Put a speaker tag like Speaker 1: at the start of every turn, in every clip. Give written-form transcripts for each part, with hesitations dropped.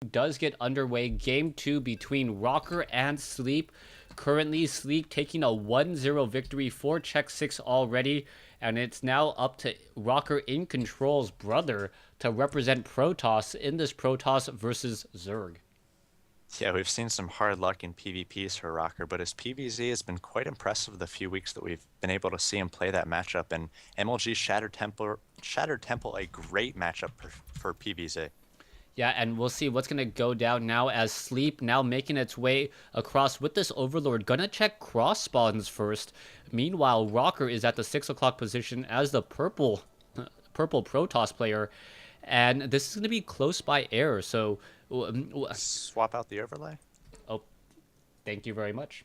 Speaker 1: does get underway. Game 2 between Rocker and Sleep. Currently, Sleep taking a 1-0 victory for Check 6 already, and it's now up to Rocker in Control's brother to represent Protoss in this Protoss versus Zerg.
Speaker 2: Yeah, we've seen some hard luck in PvPs for Rocker, but his PvZ has been quite impressive the few weeks that we've been able to see him play that matchup. And MLG Shattered Temple, a great matchup for PvZ.
Speaker 1: Yeah, and we'll see what's going to go down now as Sleep now making its way across with this Overlord. Gonna check cross spawns first. Meanwhile, Rocker is at the 6 o'clock position as the purple Protoss player. And this is going to be close by air, so...
Speaker 2: Swap out the overlay?
Speaker 1: Oh, thank you very much.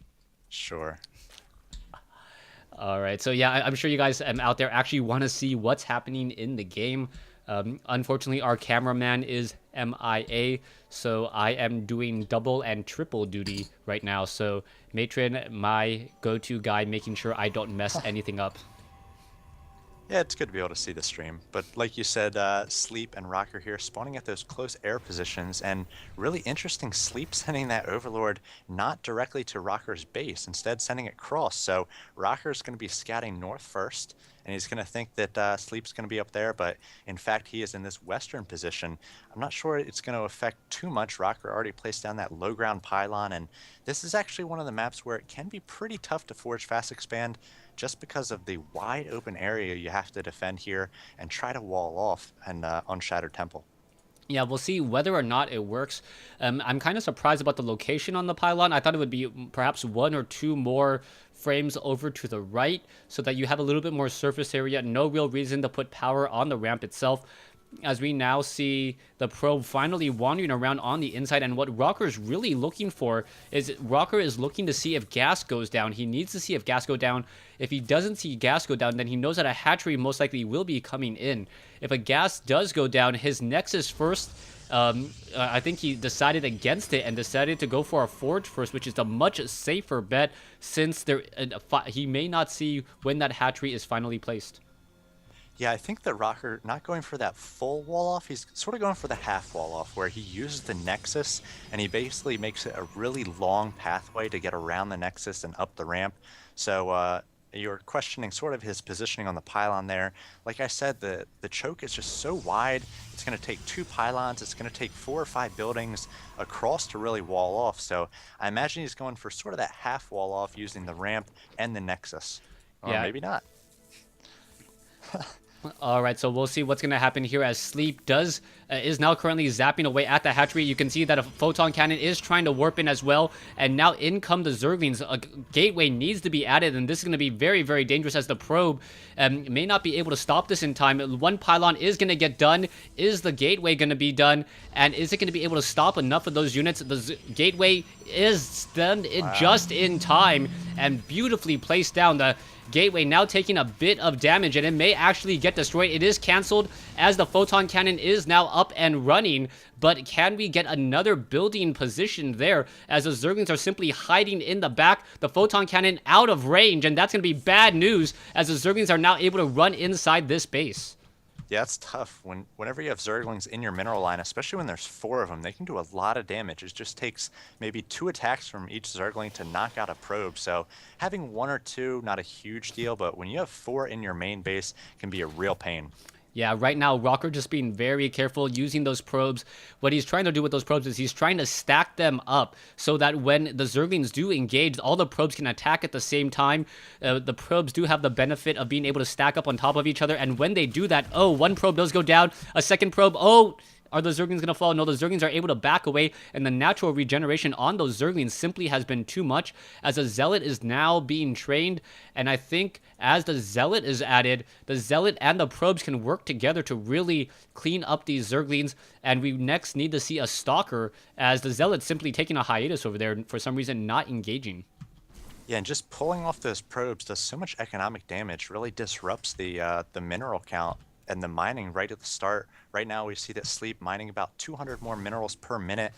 Speaker 2: Sure.
Speaker 1: All right, so yeah, I'm sure you guys out there actually want to see what's happening in the game. Unfortunately, our cameraman is MIA, so I am doing double and triple duty right now. So Matron, my go-to guy, making sure I don't mess anything up.
Speaker 2: Yeah, it's good to be able to see the stream. But like you said, Sleep and Rocker here spawning at those close air positions, and really interesting Sleep sending that Overlord not directly to Rocker's base, instead sending it cross. So Rocker's going to be scouting north first, and he's going to think that Sleep's going to be up there, but in fact he is in this western position. I'm not sure it's going to affect too much. Rocker already placed down that low ground pylon, and this is actually one of the maps where it can be pretty tough to forge fast expand, just because of the wide open area you have to defend here and try to wall off and on Shattered Temple.
Speaker 1: Yeah, we'll see whether or not it works. I'm kind of surprised about the location on the pylon. I thought it would be perhaps 1 or 2 more frames over to the right so that you have a little bit more surface area. No real reason to put power on the ramp itself, as we now see the probe finally wandering around on the inside. And what Rocker's really looking for is Rocker is looking to see if gas goes down. He needs to see if gas go down. If he doesn't see gas go down, then he knows that a hatchery most likely will be coming in. If a gas does go down, his Nexus first, I think he decided against it and decided to go for a Forge first, which is a much safer bet since he may not see when that hatchery is finally placed.
Speaker 2: Yeah, I think that Rocker not going for that full wall off, he's sort of going for the half wall off, where he uses the Nexus and he basically makes it a really long pathway to get around the Nexus and up the ramp. So you're questioning sort of his positioning on the pylon there. Like I said, the choke is just so wide. It's going to take 2 pylons. It's going to take 4 or 5 buildings across to really wall off. So I imagine he's going for sort of that half wall off using the ramp and the Nexus. Or
Speaker 1: Yeah.
Speaker 2: maybe not.
Speaker 1: All right, so we'll see what's going to happen here as Sleep is now currently zapping away at the hatchery. You can see that a photon cannon is trying to warp in as well, and now in come the Zerglings. A gateway needs to be added, and this is going to be very, very dangerous as the probe may not be able to stop this in time. 1 pylon is going to get done. Is the gateway going to be done, and is it going to be able to stop enough of those units? The gateway is done just in time and beautifully placed down. The gateway now taking a bit of damage, and it may actually get destroyed. It is canceled as the photon cannon is now up and running, but can we get another building positioned there as the Zerglings are simply hiding in the back? The photon cannon out of range, and that's going to be bad news as the Zerglings are now able to run inside this base.
Speaker 2: Yeah, it's tough whenever you have Zerglings in your mineral line, especially when there's 4 of them. They can do a lot of damage. It just takes maybe 2 attacks from each Zergling to knock out a probe. So having 1 or 2, not a huge deal, but when you have 4 in your main base, can be a real pain.
Speaker 1: Yeah, right now, Rocker just being very careful using those probes. What he's trying to do with those probes is he's trying to stack them up so that when the Zerglings do engage, all the probes can attack at the same time. The probes do have the benefit of being able to stack up on top of each other, and when they do that, oh, 1 probe does go down, a second probe, oh... Are the Zerglings going to fall? No, the Zerglings are able to back away, and the natural regeneration on those Zerglings simply has been too much, as a Zealot is now being trained, and I think as the Zealot is added, the Zealot and the probes can work together to really clean up these Zerglings, and we next need to see a Stalker, as the Zealot's simply taking a hiatus over there, for some reason not engaging.
Speaker 2: Yeah, and just pulling off those probes does so much economic damage, really disrupts the mineral count and the mining right at the start. Right now, we see that Sleep mining about 200 more minerals per minute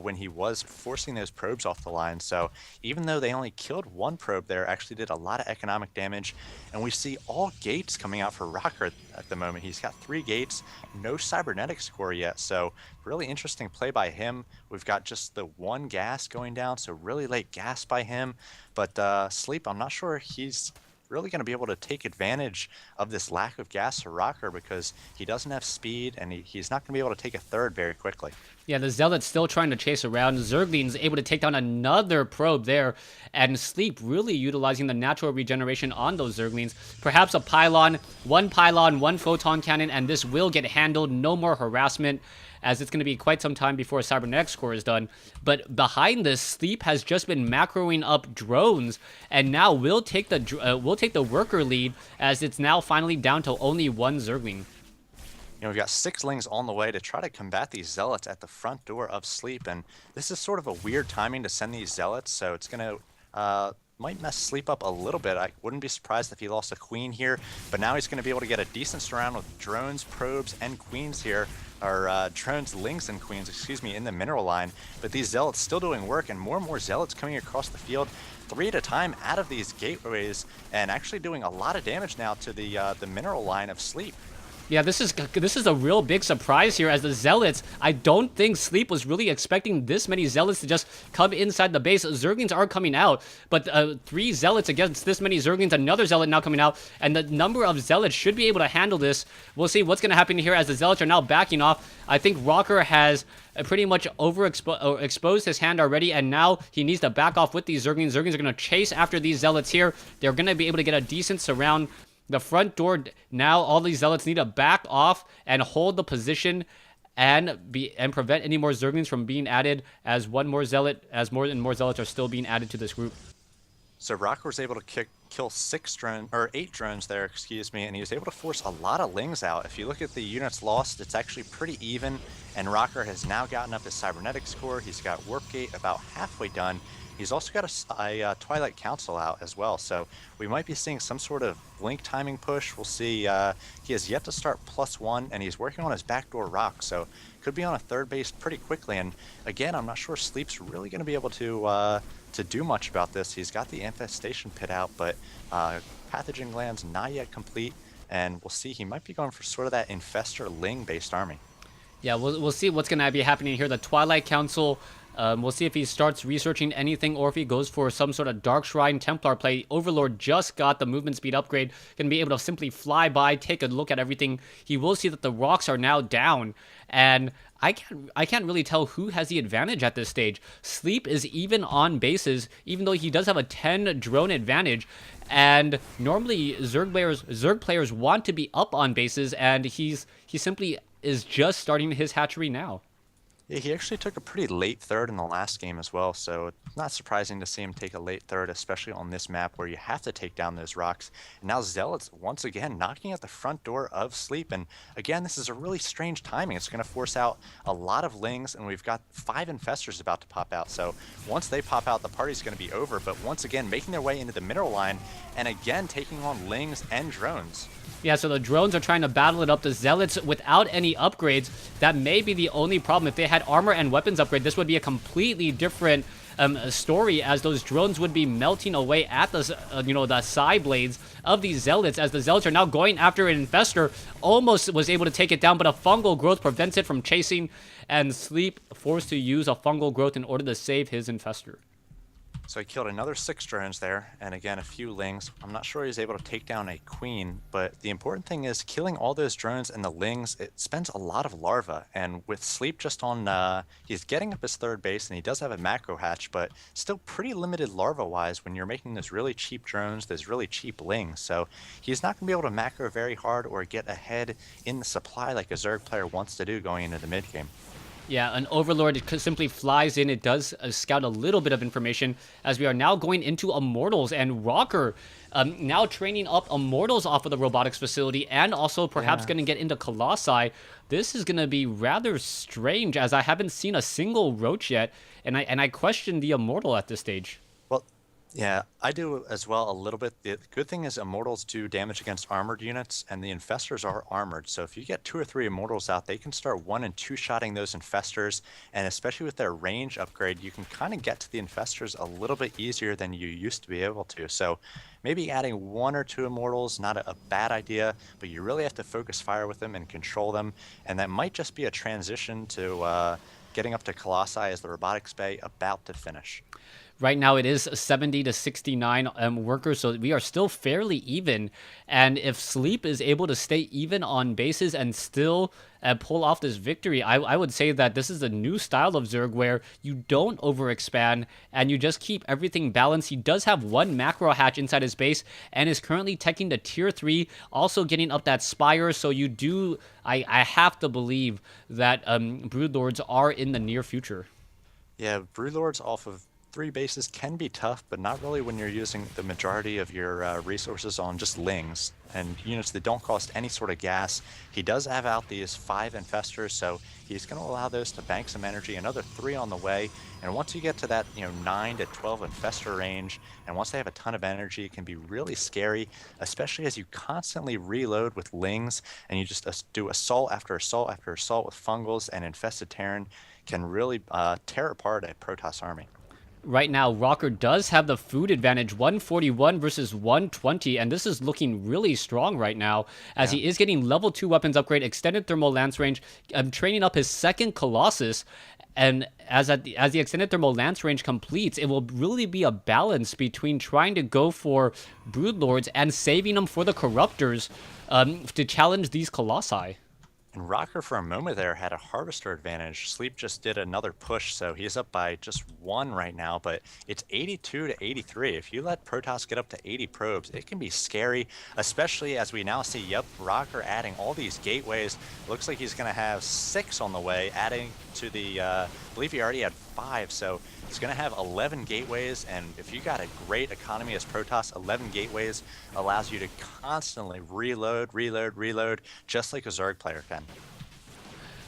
Speaker 2: when he was forcing those probes off the line. So even though they only killed one probe there, actually did a lot of economic damage. And we see all gates coming out for Rocker at the moment. He's got 3 gates, no cybernetics core yet. So really interesting play by him. We've got just the 1 gas going down, so really late gas by him. But Sleep, I'm not sure he's really going to be able to take advantage of this lack of gas for Rocker because he doesn't have speed and he's not going to be able to take a third very quickly.
Speaker 1: Yeah, the Zealot's still trying to chase around. Zergling's able to take down another probe there, and Sleep really utilizing the natural regeneration on those Zerglings. Perhaps a pylon, one photon cannon, and this will get handled. No more harassment, as it's going to be quite some time before a cybernetics core is done. But behind this, Sleep has just been macroing up drones, and now we'll take the worker lead, as it's now finally down to only 1 Zergling.
Speaker 2: We've got 6 lings on the way to try to combat these zealots at the front door of Sleep, and this is sort of a weird timing to send these zealots, so it's going to might mess Sleep up a little bit. I wouldn't be surprised if he lost a queen here, but now he's going to be able to get a decent surround with drones, probes, and queens here, or drones, lings, and queens, excuse me, in the mineral line. But these zealots still doing work, and more zealots coming across the field, 3 at a time out of these gateways, and actually doing a lot of damage now to the mineral line of Sleep.
Speaker 1: Yeah, this is a real big surprise here, as the Zealots, I don't think Sleep was really expecting this many Zealots to just come inside the base. Zerglings are coming out, but 3 Zealots against this many Zerglings, another Zealot now coming out, and the number of Zealots should be able to handle this. We'll see what's going to happen here as the Zealots are now backing off. I think Rocker has pretty much exposed his hand already, and now he needs to back off with these Zerglings. Zerglings are going to chase after these Zealots here. They're going to be able to get a decent surround. The front door, now all these Zealots need to back off and hold the position and prevent any more Zerglings from being added, as more and more Zealots are still being added to this group.
Speaker 2: So Rocker was able to kill 8 drones there, excuse me, and he was able to force a lot of lings out. If you look at the units lost, it's actually pretty even, and Rocker has now gotten up his cybernetics core. He's got Warp Gate about halfway done. He's also got a Twilight Council out as well, so we might be seeing some sort of blink timing push. We'll see. He has yet to start +1, and he's working on his backdoor rock, so could be on a 3rd base pretty quickly. And again, I'm not sure Sleep's really going to be able to do much about this. He's got the infestation pit out, but pathogen gland's not yet complete, and we'll see. He might be going for sort of that infestor ling-based army.
Speaker 1: Yeah, we'll see what's going to be happening here. The Twilight Council. We'll see if he starts researching anything or if he goes for some sort of Dark Shrine Templar play. Overlord just got the movement speed upgrade. Going to be able to simply fly by, take a look at everything. He will see that the rocks are now down. And I can't really tell who has the advantage at this stage. Sleep is even on bases, even though he does have a 10 drone advantage. And normally Zerg players want to be up on bases, and he simply is just starting his hatchery now.
Speaker 2: Yeah, he actually took a pretty late 3rd in the last game as well, so it's not surprising to see him take a late 3rd, especially on this map where you have to take down those rocks. And now Zealots, once again, knocking at the front door of Sleep. And again, this is a really strange timing. It's going to force out a lot of lings, and we've got 5 infestors about to pop out. So once they pop out, the party's going to be over. But once again, making their way into the mineral line, and again, taking on lings and drones.
Speaker 1: Yeah, so the drones are trying to battle it up. The Zealots, without any upgrades, that may be the only problem. If they had armor and weapons upgrade, this would be a completely different story, as those drones would be melting away at the the side blades of these Zealots, as the Zealots are now going after an infestor. Almost was able to take it down, but a fungal growth prevents it from chasing, and Sleep forced to use a fungal growth in order to save his infestor.
Speaker 2: So he killed another 6 drones there, and again, a few lings. I'm not sure he's able to take down a queen, but the important thing is killing all those drones and the lings, it spends a lot of larva, and with Sleep just on, he's getting up his 3rd base, and he does have a macro hatch, but still pretty limited larva-wise when you're making those really cheap drones, those really cheap lings. So he's not going to be able to macro very hard or get ahead in the supply like a Zerg player wants to do going into the mid-game.
Speaker 1: Yeah, an Overlord simply flies in. It does scout a little bit of information, as we are now going into Immortals, and Rocker now training up Immortals off of the robotics facility, and also perhaps going to get into Colossi. This is going to be rather strange, as I haven't seen a single Roach yet, and I question the Immortal at this stage.
Speaker 2: Well, Yeah, I do as well a little bit. The good thing is immortals do damage against armored units, and the infestors are armored. So if you get 2 or 3 immortals out, they can start 1 and 2 shotting those infestors. And especially with their range upgrade, you can kind of get to the infestors a little bit easier than you used to be able to. So maybe adding 1 or 2 immortals, not a bad idea, but you really have to focus fire with them and control them. And that might just be a transition to getting up to Colossi as the robotics bay about to finish.
Speaker 1: Right now, it is 70 to 69 workers, so we are still fairly even. And if Sleep is able to stay even on bases and still pull off this victory, I would say that this is a new style of Zerg where you don't overexpand and you just keep everything balanced. He does have one macro hatch inside his base and is currently teching the tier 3, also getting up that Spire. So you do, I have to believe that Broodlords are in the near future.
Speaker 2: Yeah, Broodlords off of 3 bases can be tough, but not really when you're using the majority of your resources on just lings and units that don't cost any sort of gas. He does have out these 5 infestors, so he's going to allow those to bank some energy, another 3 on the way. And once you get to that, 9 to 12 infestor range, and once they have a ton of energy, it can be really scary, especially as you constantly reload with lings and you just do assault after assault after assault with fungals and infested Terran can really tear apart a Protoss army.
Speaker 1: Right now, Rocker does have the food advantage, 141 versus 120, and this is looking really strong right now, as
Speaker 2: Yeah.
Speaker 1: he is getting level 2 weapons upgrade, extended thermal lance range, training up his second Colossus, and as the extended thermal lance range completes, it will really be a balance between trying to go for Broodlords and saving them for the Corruptors to challenge these Colossi.
Speaker 2: And Rocker for a moment there had a Harvester advantage. Sleep just did another push, so he's up by just 1 right now, but it's 82 to 83. If you let Protoss get up to 80 probes, it can be scary, especially as we now see, yep, Rocker adding all these gateways. Looks like he's going to have 6 on the way, adding to the, I believe he already had 5, so he's going to have 11 gateways, and if you got a great economy as Protoss, 11 gateways allows you to constantly reload, just like a Zerg player can.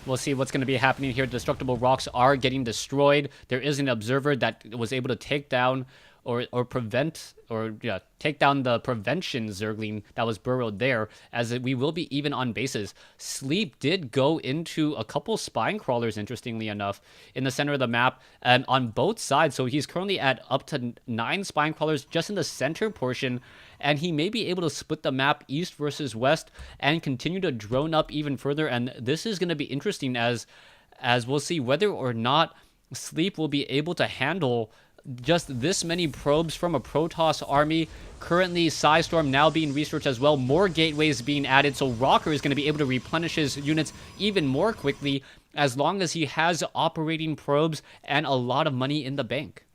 Speaker 1: We'll see what's going to be happening here. Destructible rocks are getting destroyed. There is an observer that was able to take down or prevent or yeah take down the prevention Zergling that was burrowed there, as we will be even on bases. Sleep did go into a couple spine crawlers, interestingly enough, in the center of the map and on both sides. So he's currently at up to 9 spine crawlers just in the center portion, and he may be able to split the map east versus west and continue to drone up even further. And this is going to be interesting as we'll see whether or not Sleep will be able to handle just this many probes from a Protoss army. Currently, Psystorm now being researched as well. More gateways being added, so Rocker is going to be able to replenish his units even more quickly as long as he has operating probes and a lot of money in the bank.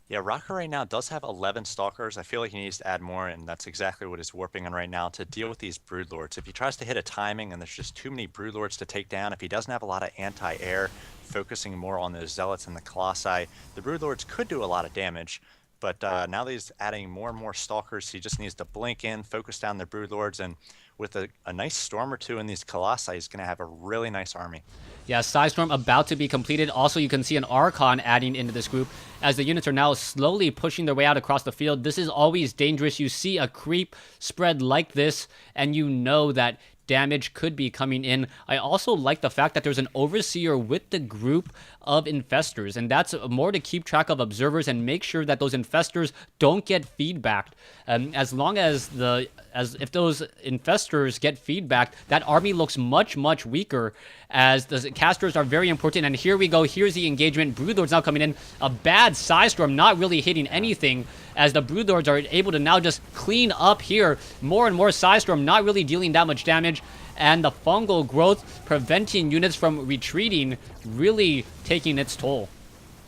Speaker 2: Yeah, Rocker right now does have 11 Stalkers. I feel like he needs to add more, and that's exactly what he's warping on right now to deal with these Broodlords. If he tries to hit a timing and there's just too many Broodlords to take down, if he doesn't have a lot of anti-air, focusing more on those Zealots and the Colossi, the Broodlords could do a lot of damage. But now that he's adding more and more Stalkers, he just needs to blink in, focus down the Broodlords, and with a nice Storm or 2 in these Colossi, he's going to have a really nice army.
Speaker 1: Yeah, Psystorm about to be completed. Also, you can see an Archon adding into this group as the units are now slowly pushing their way out across the field. This is always dangerous. You see a creep spread like this, and you know that damage could be coming in. I also like the fact that there's an Overseer with the group of infestors, and that's more to keep track of observers and make sure that those infestors don't get feedbacked. As long as if those infestors get feedback, that army looks much weaker, as the casters are very important. And here we go. Here's the engagement. Broodlords now coming in. A bad Psystorm, not really hitting anything, as the Broodlords are able to now just clean up here. More and more Psystorm, not really dealing that much damage. And the fungal growth preventing units from retreating, really taking its toll.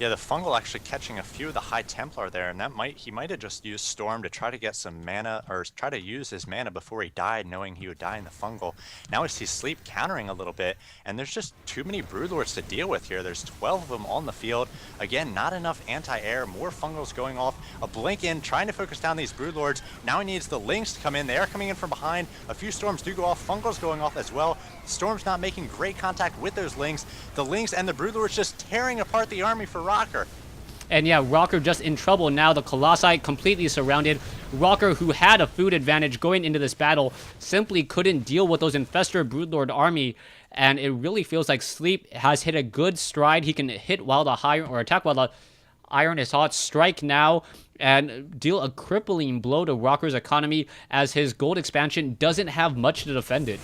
Speaker 2: Yeah, the fungal actually catching a few of the High Templar there, and he might have just used Storm to try to get some mana, or try to use his mana before he died, knowing he would die in the fungal. Now we see Sleep countering a little bit, and there's just too many Broodlords to deal with here. There's 12 of them on the field. Again, not enough anti-air, more fungals going off. A blink in, trying to focus down these Broodlords. Now he needs the Lings to come in. They are coming in from behind. A few Storms do go off. Fungals going off as well. Storm's not making great contact with those Lings. The Lings and the Broodlords just tearing apart the army for Rocker.
Speaker 1: And yeah, Rocker just in trouble now. The Colossi completely surrounded. Rocker, who had a food advantage going into this battle, simply couldn't deal with those Infestor Broodlord army. And it really feels like Sleep has hit a good stride. He can hit while the iron, or attack while the iron is hot, strike now, and deal a crippling blow to Rocker's economy as his gold expansion doesn't have much to defend it.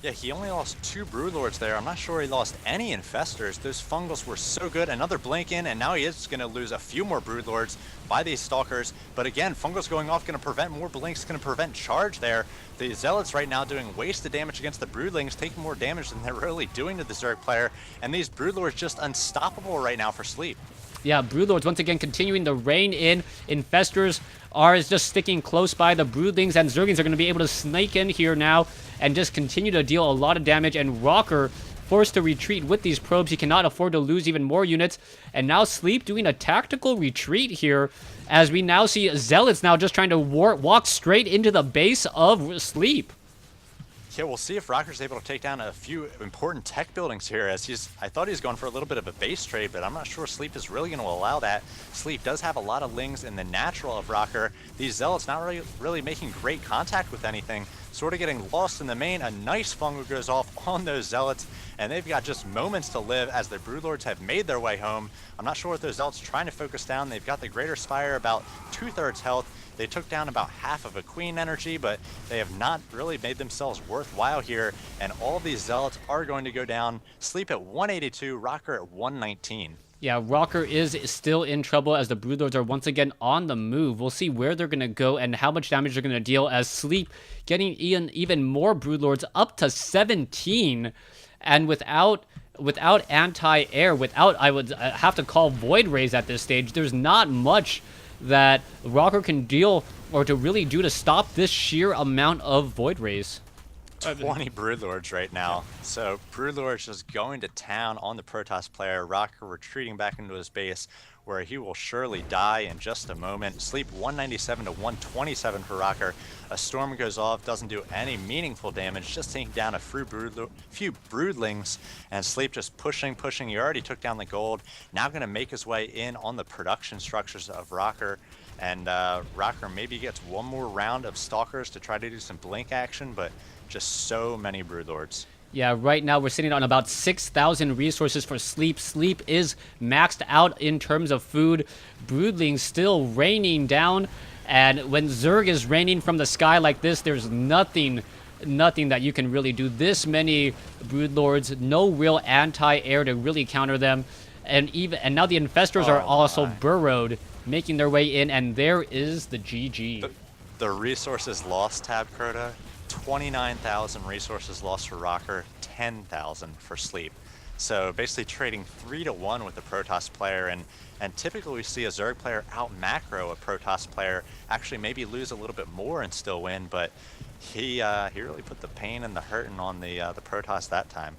Speaker 2: Yeah, he only lost 2 Broodlords there. I'm not sure he lost any Infestors. Those Fungals were so good. Another blink in, and now he is going to lose a few more Broodlords by these Stalkers. But again, Fungals going off, going to prevent more blinks, going to prevent charge there. The Zealots right now doing wasted damage against the Broodlings, taking more damage than they're really doing to the Zerg player. And these Broodlords just unstoppable right now for Sleep.
Speaker 1: Yeah, Broodlords once again continuing to reign in. Infestors are just sticking close by. The Broodlings and Zerglings are going to be able to snake in here now and just continue to deal a lot of damage. And Rocker forced to retreat with these probes. He cannot afford to lose even more units. And now Sleep doing a tactical retreat here as we now see Zealots now just trying to walk straight into the base of Sleep.
Speaker 2: Yeah, we'll see if Rocker's able to take down a few important tech buildings here, as I thought he was going for a little bit of a base trade, but I'm not sure Sleep is really going to allow that. Sleep does have a lot of lings in the natural of Rocker. These Zealots not really making great contact with anything, sort of getting lost in the main. A nice fungal goes off on those Zealots, and they've got just moments to live as the Broodlords have made their way home. I'm not sure what those Zealots are trying to focus down. They've got the Greater Spire about 2/3 health. They took down about half of a Queen energy, but they have not really made themselves worthwhile here, and all these Zealots are going to go down. Sleep at 182, Rocker at 119.
Speaker 1: Yeah, Rocker is still in trouble as the Broodlords are once again on the move. We'll see where they're going to go and how much damage they're going to deal as Sleep getting even more Broodlords up to 17. And without anti-air, I would have to call Void Rays at this stage, there's not much that Rocker can deal or to really do to stop this sheer amount of Void Rays.
Speaker 2: 20 Broodlords right now. So Broodlords just going to town on the Protoss player. Rocker retreating back into his base where he will surely die in just a moment. Sleep 197 to 127 for Rocker. A storm goes off, doesn't do any meaningful damage, just taking down a few Broodlings, and Sleep just pushing. He already took down the gold. Now going to make his way in on the production structures of Rocker. And Rocker maybe gets one more round of Stalkers to try to do some blink action, but just so many Broodlords.
Speaker 1: Yeah, right now we're sitting on about 6,000 resources for Sleep. Sleep is maxed out in terms of food. Broodlings still raining down. And when Zerg is raining from the sky like this, there's nothing that you can really do. This many Broodlords, no real anti-air to really counter them. And now the Infestors are also burrowed, making their way in, and there is the GG.
Speaker 2: The resources lost tab, Crota. 29,000 resources lost for Rocker, 10,000 for Sleep. So basically trading 3 to 1 with the Protoss player, and typically we see a Zerg player out macro a Protoss player, actually maybe lose a little bit more and still win, but he really put the pain and the hurting on the Protoss that time.